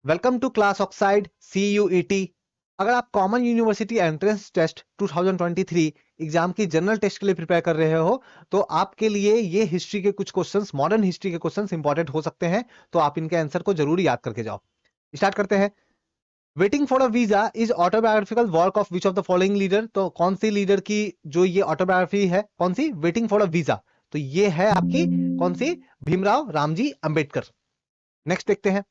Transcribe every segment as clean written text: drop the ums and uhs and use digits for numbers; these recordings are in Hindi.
Welcome to class oxide CUET। अगर आप common university entrance test 2023 exam की जनरल टेस्ट के लिए प्रिपेयर कर रहे हो तो आपके लिए ये हिस्ट्री के कुछ क्वेश्चंस, मॉडर्न हिस्ट्री के क्वेश्चंस इंपॉर्टेंट हो सकते हैं, तो आप इनके आंसर को जरूर याद करके जाओ। स्टार्ट करते हैं। Waiting for a visa is autobiographical work of which of the following leader. तो कौन सी लीडर की जो ये ऑटोबायोग्राफी है, कौन सी? Waiting for a visa. तो ये है आपकी कौन सी? भीमराव रामजी अंबेडकर। नेक्स्ट देखते हैं।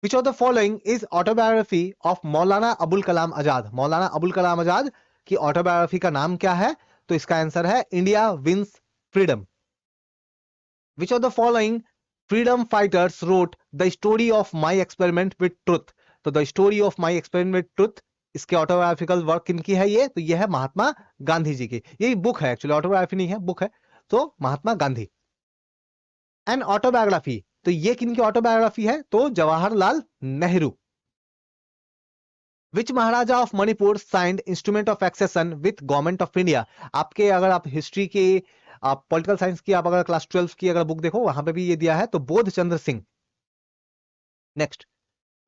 Which of the following is autobiography of Maulana Abul Kalam Azad? Maulana Abul Kalam Azad की ऑटोबायोग्राफी का नाम क्या है? तो इसका आंसर है India wins freedom. Which of the following freedom fighters wrote the story of my experiment with truth? तो the story of my experiment with truth इसके ऑटोबायोग्राफिकल वर्क किनकी है? ये तो ये है महात्मा गांधी जी की। ये बुक है, एक्चुअली ऑटोबायोग्राफी नहीं है, बुक है। तो महात्मा गांधी। एन ऑटोबायोग्राफी, तो ये किनकी ऑटोबायोग्राफी है? तो Jawaharlal Nehru. Which Maharaja of Manipur signed instrument of accession with government of India? आपके अगर आप हिस्ट्री की, आप पॉलिटिकल साइंस की, आप अगर क्लास 12 की अगर बुक देखो वहां पे भी ये दिया है, तो Bodh Chandra Singh. Next,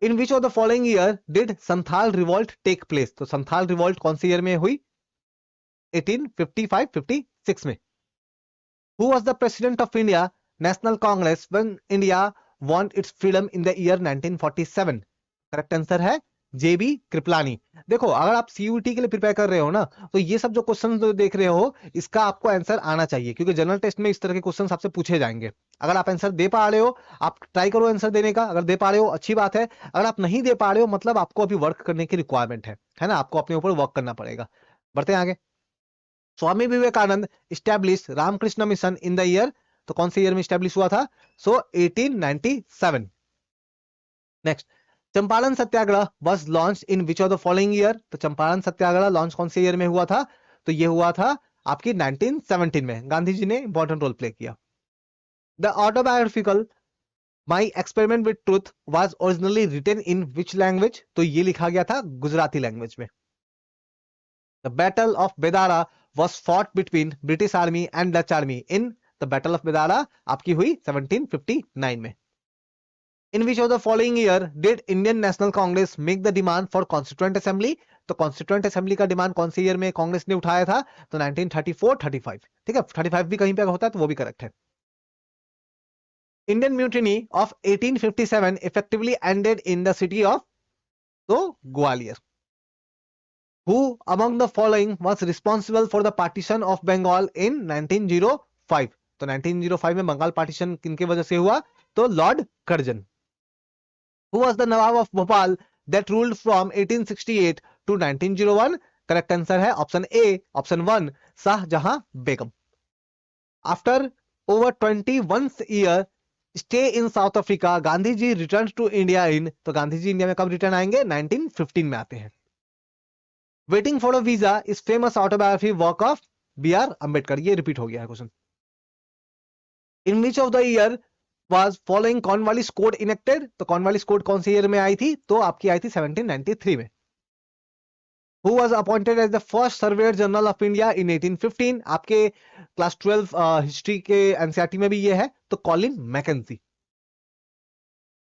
in which of the following year did Santhal revolt take place? तो संथाल रिवॉल्ट कौन सी ईयर में हुई? 1855-56 में। Who was the president of India national Congress when India want it's freedom in the year 1947? Correct answer है जेबी कृपलानी। देखो, अगर आप सीयूटी के लिए प्रिपेयर कर रहे हो ना, तो ये सब जो क्वेश्चन जो देख रहे हो इसका आपको आंसर आना चाहिए, क्योंकि जनरल टेस्ट में इस तरह के क्वेश्चन आपसे पूछे जाएंगे। अगर आप आंसर दे पा रहे हो, आप ट्राई करो आंसर देने का। अगर दे पा रहे हो अच्छी बात है, अगर आप नहीं दे पा रहे हो मतलब आपको अभी वर्क करने की रिक्वायरमेंट है ना, आपको अपने ऊपर वर्क करना पड़ेगा। बढ़ते हैं आगे। Swami Vivekananda establish Ramakrishna mission in the year, तो कौन से ईयर में स्टैब्लिश हुआ था? 1897। Next, Champaran Satyagraha was launch in which of the following year? तो चंपारण सत्याग्रह लॉन्च कौन से ईयर में हुआ था? तो ये हुआ था आपकी 1917 में। गांधी जी ने इंपॉर्टेंट रोल प्ले किया। The autobiographical my experiment with truth was originally written in which language? तो ये लिखा गया था गुजराती लैंग्वेज में। The battle of Bedara was fought between British Army and Dutch Army in the Battle of Bedara आपकी हुई 1759 में। In which of the following year did Indian National Congress make the demand for Constituent Assembly? तो Constituent Assembly का डिमांड कौन से ईयर में कांग्रेस ने उठाया था? तो 1934-35। ठीक है, 35 भी कहीं पे होता है तो वो भी करेक्ट है। Indian Mutiny of 1857 effectively ended in the city of तो Gwalior. Who among the following was responsible for the partition of Bengal in 1905? तो 1905 में बंगाल पार्टीशन किनके वजह से हुआ? तो Lord Curzon. Who was the Nawab of Bhopal that ruled from 1868 to 1901? Correct answer है option A, option 1, Shahjahan Begum. After over 21 year stay in South Africa Gandhi ji return to India in, तो गांधी जी इंडिया में कब रिटर्न आएंगे? 1915 में आते हैं। Waiting for a visa is famous autobiography work of BR Ambedkar. ये रिपीट हो गया है question. In which of the year was following Cornwallis code enacted? तो कॉर्नवालिस कोड कौन से ईयर में आई थी? तो आपकी आई थी 1793 में। Who was appointed as the first surveyor general of India in 1815? आपके क्लास 12 हिस्ट्री के एनसीईआरटी में भी ये है, तो Colin McKenzie.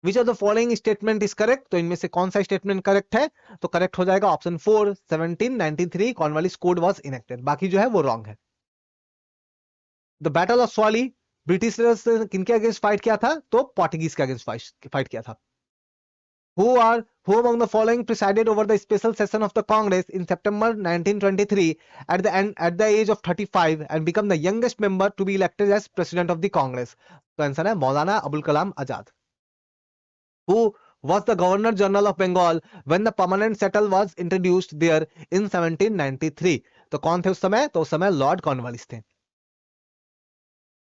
Which of the following statement is correct? तो इनमें से कौन सा स्टेटमेंट करेक्ट है? तो करेक्ट हो जाएगा option 4, 1793 Cornwallis code was enacted. बाकी जो है वो रॉन्ग है। The battle of Swally British किनके अगेंस्ट फाइट किया था? तो पोर्टुगीज के अगेंस्ट फाइट किया था। Who among the following presided over the special session of the Congress in September 1923 at the age of 35 and become the youngest member to be elected as president of the Congress? तो आंसर है Maulana Abul Kalam Azad. Who was the Governor General of Bengal when the permanent settle was introduced there in 1793? तो कौन थे उस समय? तो उस समय लॉर्ड कॉर्नवालिस थे।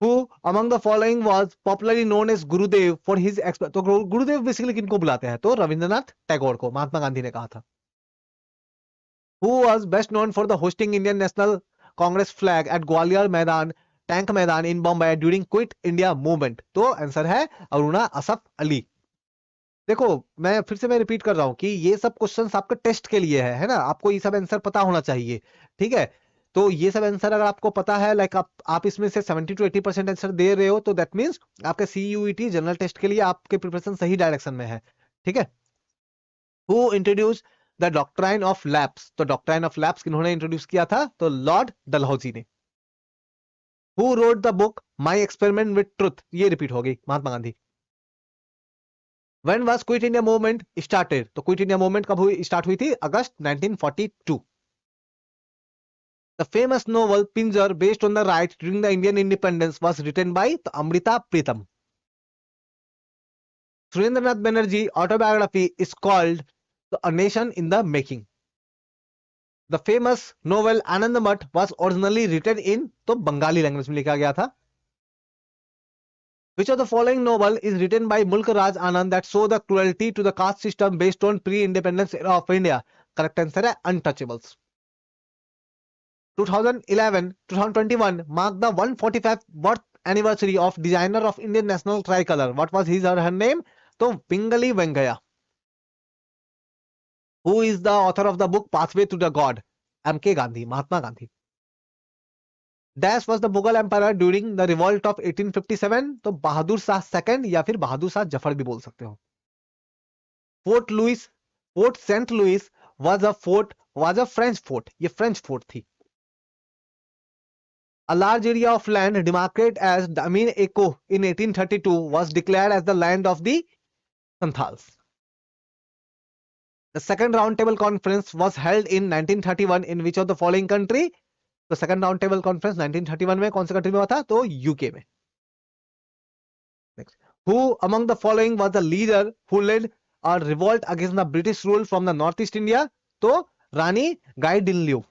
Who among the following was popularly known as Gurudev for his तो गुरुदेव बेसिकली किनको बुलाते हैं? तो रविंद्रनाथ टैगोर को, महात्मा गांधी ने कहा था। Who was best known for the hosting Indian National Congress flag at Gwalior मैदान, टैंक मैदान in Bombay during Quit India movement? तो आंसर है अरुणा असफ अली। देखो, मैं फिर से रिपीट कर रहा हूं कि ये सब क्वेश्चंस आपके टेस्ट के लिए है ना, आपको ये सब आंसर पता होना चाहिए। ठीक है, तो ये सब आंसर अगर आपको पता है, लाइक आप इसमें से 70 to 80% आंसर दे रहे हो, तो दैट मींस आपके CUET जनरल टेस्ट के लिए आपके प्रिपरेशन सही डायरेक्शन में है। ठीक है, Who introduced the doctrine of lapse? तो doctrine of lapse किन्होंने इंट्रोड्यूस किया था? तो लॉर्ड डलहौजी ने. Who wrote the book My Experiment with Truth? ये रिपीट हो गई, Mahatma Gandhi. When was Quit India Movement started? तो Quit India Movement कब हुई, स्टार्ट हुई थी? अगस्त 1942. The famous novel Pinjar, based on the riots during the Indian independence, was written by Amrita Pritam. Surendranath Banerjee autobiography is called A Nation in the Making. The famous novel Anand Math was originally written in तो बंगाली लैंग्वेज में लिखा गया था. Which of the following novel is written by Mulk Raj Anand that show the cruelty to the caste system based on pre-independence era of India? Correct answer है Untouchables. 2011-2021 marked the 145th birth anniversary of designer of Indian national tricolor. What was his or her name? तो Pingali Venkaya. Who is the author of the book Pathway to the God? M.K. Gandhi, Mahatma Gandhi. Dash was the Mughal emperor during the revolt of 1857. तो बहादुर शाह सेकंड या फिर बहादुर शाह जफर भी बोल सकते हो. Fort Saint Louis was a French fort. ये French fort थी. A large area of land demarcated as Damin Eko in 1832 was declared as the land of the Santhals. The second roundtable conference was held in 1931 in which of the following country? The second roundtable conference 1931 में कौन से कंट्री में हुआ था? तो यूके में. Next. Who among the following was the leader who led a revolt against the British rule from the Northeast India? तो रानी Gaidinliu.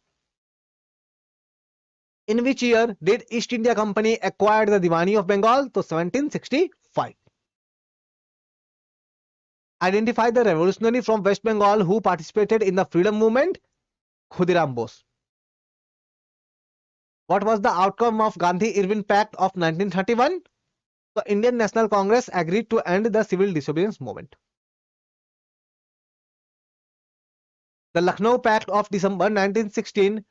In which year did East India Company acquire the Diwani of Bengal? तो 1765. Identify the revolutionary from West Bengal who participated in the freedom movement. Khudiram Bose. What was the outcome of Gandhi-Irwin Pact of 1931? The Indian National Congress agreed to end the civil disobedience movement. The Lucknow Pact of December 1916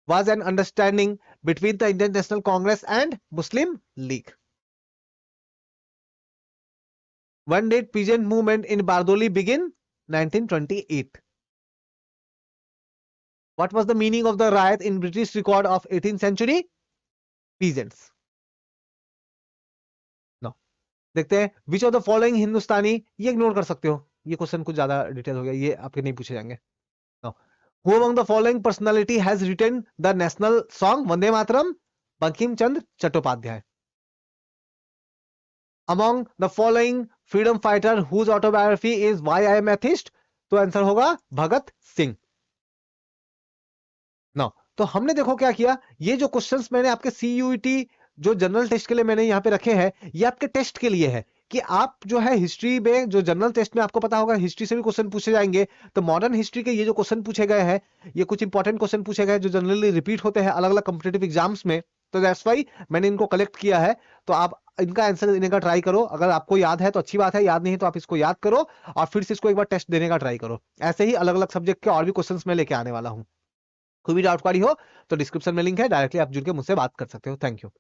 was an understanding between the Indian National Congress and Muslim League. When did peasant movement in Bardoli begin? 1928. What was the meaning of the riot in British record of 18th century? Peasants. No. देखते हैं which of the following हिंदुस्तानी, ये इग्नोर कर सकते हो, ये क्वेश्चन कुछ ज्यादा डिटेल हो गया, ये आपके नहीं पूछे जाएंगे. No. Who among the following personality has written the national song Vande Mataram? Bankim Chandra Chattopadhyay. Among the following freedom fighter whose autobiography is Why I Am Atheist? तो आंसर होगा भगत सिंह. ना तो हमने देखो क्या किया, ये जो क्वेश्चंस मैंने आपके CUET जो जनरल टेस्ट के लिए मैंने यहाँ पे रखे हैं, ये आपके टेस्ट के लिए है कि आप जो है हिस्ट्री में, जो जनरल टेस्ट में आपको पता होगा हिस्ट्री से भी क्वेश्चन पूछे जाएंगे, तो मॉडर्न हिस्ट्री के ये जो क्वेश्चन पूछे गए हैं, ये कुछ इंपॉर्टेंट क्वेश्चन पूछे गए जो जनरली रिपीट होते हैं अलग अलग कॉम्पिटिटिव एग्जाम्स में. तो दैट्स वाई मैंने इनको कलेक्ट किया है. तो आप इनका आंसर देने का ट्राई करो. अगर आपको याद है तो अच्छी बात है, याद नहीं तो आप इसको याद करो और फिर से इसको एक बार टेस्ट देने का ट्राई करो. ऐसे ही अलग अलग सब्जेक्ट के और भी क्वेश्चंस मैं लेके आने वाला हूँ. कोई भी डाउट क्वारी हो तो डिस्क्रिप्शन में लिंक है, डायरेक्टली आप जुड़ के मुझसे बात कर सकते हो. Thank you.